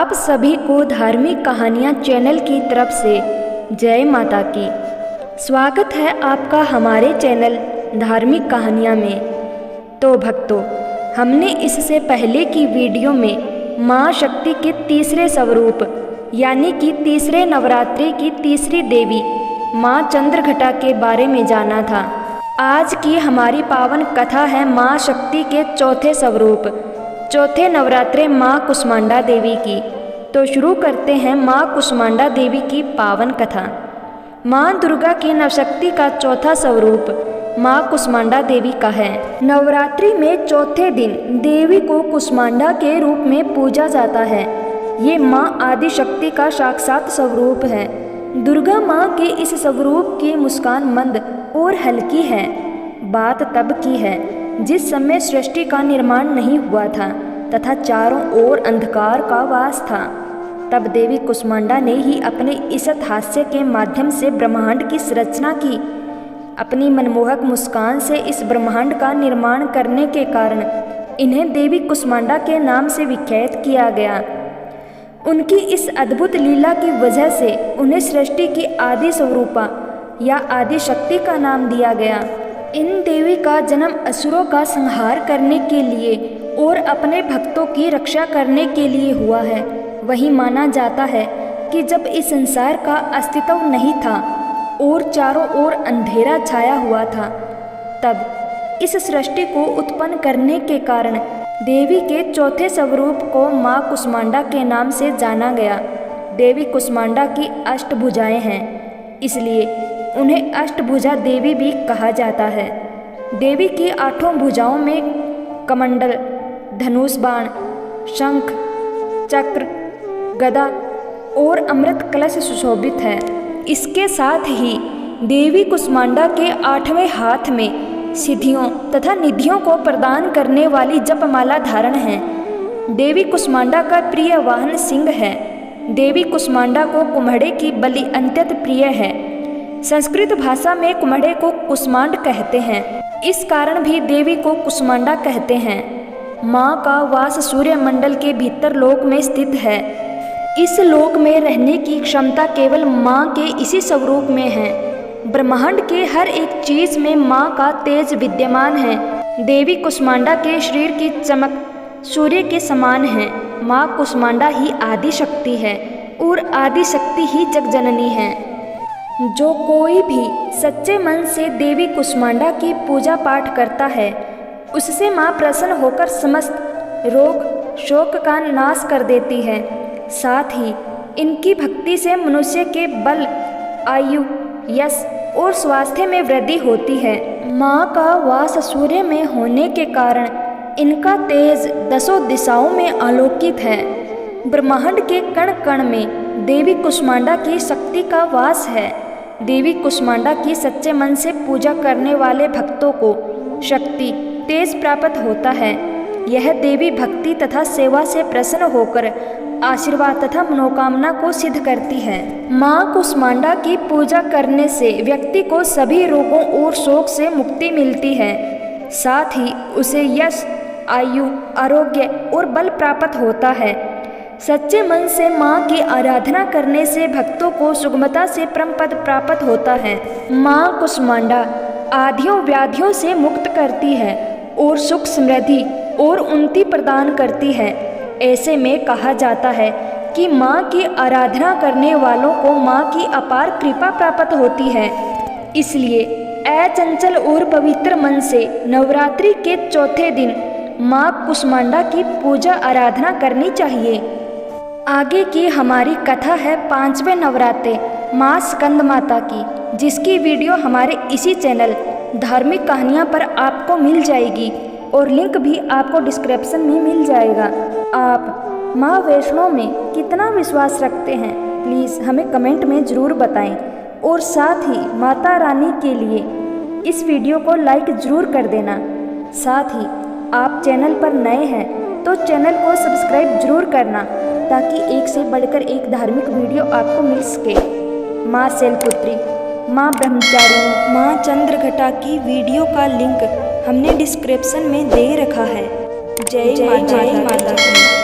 आप सभी को धार्मिक कहानियाँ चैनल की तरफ से जय माता की। स्वागत है आपका हमारे चैनल धार्मिक कहानियाँ में। तो भक्तों, हमने इससे पहले की वीडियो में माँ शक्ति के तीसरे स्वरूप यानी कि तीसरे नवरात्रि की तीसरी देवी माँ चंद्रघटा के बारे में जाना था। आज की हमारी पावन कथा है माँ शक्ति के चौथे स्वरूप चौथे नवरात्रे माँ कुष्मांडा देवी की। तो शुरू करते हैं माँ कुष्मांडा देवी की पावन कथा। माँ दुर्गा की नवशक्ति का चौथा स्वरूप माँ कुष्मांडा देवी का है। नवरात्रि में चौथे दिन देवी को कुष्मांडा के रूप में पूजा जाता है। ये माँ आदि शक्ति का साक्षात स्वरूप है। दुर्गा माँ के इस स्वरूप की मुस्कान मंद और हल्की है। बात तब की है जिस समय सृष्टि का निर्माण नहीं हुआ था तथा चारों ओर अंधकार का वास था। तब देवी कुष्मांडा ने ही अपने इस हास्य के माध्यम से ब्रह्मांड की संरचना की। अपनी मनमोहक मुस्कान से इस ब्रह्मांड का निर्माण करने के कारण इन्हें देवी कुष्मांडा के नाम से विख्यात किया गया। उनकी इस अद्भुत लीला की वजह से उन्हें सृष्टि की आदि स्वरूपा या आदि शक्ति का नाम दिया गया। इन देवी का जन्म असुरों का संहार करने के लिए और अपने भक्तों की रक्षा करने के लिए हुआ है। वही माना जाता है कि जब इस संसार का अस्तित्व नहीं था और चारों ओर अंधेरा छाया हुआ था, तब इस सृष्टि को उत्पन्न करने के कारण देवी के चौथे स्वरूप को माँ कुष्मांडा के नाम से जाना गया। देवी कुष्मांडा की अष्टभुजाएं हैं, इसलिए उन्हें अष्टभुजा देवी भी कहा जाता है। देवी की आठों भुजाओं में कमंडल, धनुष बाण, शंख, चक्र, गदा और अमृत कलश सुशोभित है। इसके साथ ही देवी कुष्मांडा के आठवें हाथ में सिद्धियों तथा निधियों को प्रदान करने वाली जपमाला धारण है। देवी कुष्मांडा का प्रिय वाहन सिंह है। देवी कुष्मांडा को कुम्हड़े की बलि अत्यंत प्रिय है। संस्कृत भाषा में कुम्हड़े को कुष्मांड कहते हैं। इस कारण भी देवी को कुष्मांडा कहते हैं। माँ का वास सूर्य मंडल के भीतर लोक में स्थित है। इस लोक में रहने की क्षमता केवल माँ के इसी स्वरूप में है। ब्रह्मांड के हर एक चीज में माँ का तेज विद्यमान है। देवी कुष्मांडा के शरीर की चमक सूर्य के समान है। माँ कुष्मांडा ही आदि शक्ति है और आदि शक्ति ही जगजननी है। जो कोई भी सच्चे मन से देवी कुष्मांडा की पूजा पाठ करता है, उससे माँ प्रसन्न होकर समस्त रोग शोक का नाश कर देती है। साथ ही इनकी भक्ति से मनुष्य के बल, आयु, यश और स्वास्थ्य में वृद्धि होती है। माँ का वास सूर्य में होने के कारण इनका तेज दसों दिशाओं में आलोकित है। ब्रह्मांड के कण कण में देवी कुष्मांडा की शक्ति का वास है। देवी कुष्मांडा की सच्चे मन से पूजा करने वाले भक्तों को शक्ति तेज प्राप्त होता है। यह देवी भक्ति तथा सेवा से प्रसन्न होकर आशीर्वाद तथा मनोकामना को सिद्ध करती है। माँ कुष्मांडा की पूजा करने से व्यक्ति को सभी रोगों और शोक से मुक्ति मिलती है। साथ ही उसे यश, आयु, आरोग्य और बल प्राप्त होता है। सच्चे मन से माँ की आराधना करने से भक्तों को सुगमता से परम पद प्राप्त होता है। माँ कुष्मांडा आधियों व्याधियों से मुक्त करती है और सुख, समृद्धि और उन्नति प्रदान करती है। ऐसे में कहा जाता है कि माँ की आराधना करने वालों को माँ की अपार कृपा प्राप्त होती है। इसलिए अचंचल और पवित्र मन से नवरात्रि के चौथे दिन माँ कुष्मांडा की पूजा आराधना करनी चाहिए। आगे की हमारी कथा है पांचवें नवरात्रे माँ स्कंद माता की, जिसकी वीडियो हमारे इसी चैनल धार्मिक कहानियाँ पर आपको मिल जाएगी और लिंक भी आपको डिस्क्रिप्शन में मिल जाएगा। आप माँ वैष्णो में कितना विश्वास रखते हैं, प्लीज़ हमें कमेंट में ज़रूर बताएं और साथ ही माता रानी के लिए इस वीडियो को लाइक ज़रूर कर देना। साथ ही आप चैनल पर नए हैं तो चैनल को सब्सक्राइब जरूर करना, ताकि एक से बढ़कर एक धार्मिक वीडियो आपको मिल सके। माँ शैलपुत्री, माँ ब्रह्मचारिणी, माँ चंद्रघटा की वीडियो का लिंक हमने डिस्क्रिप्शन में दे रखा है। जय माता दी।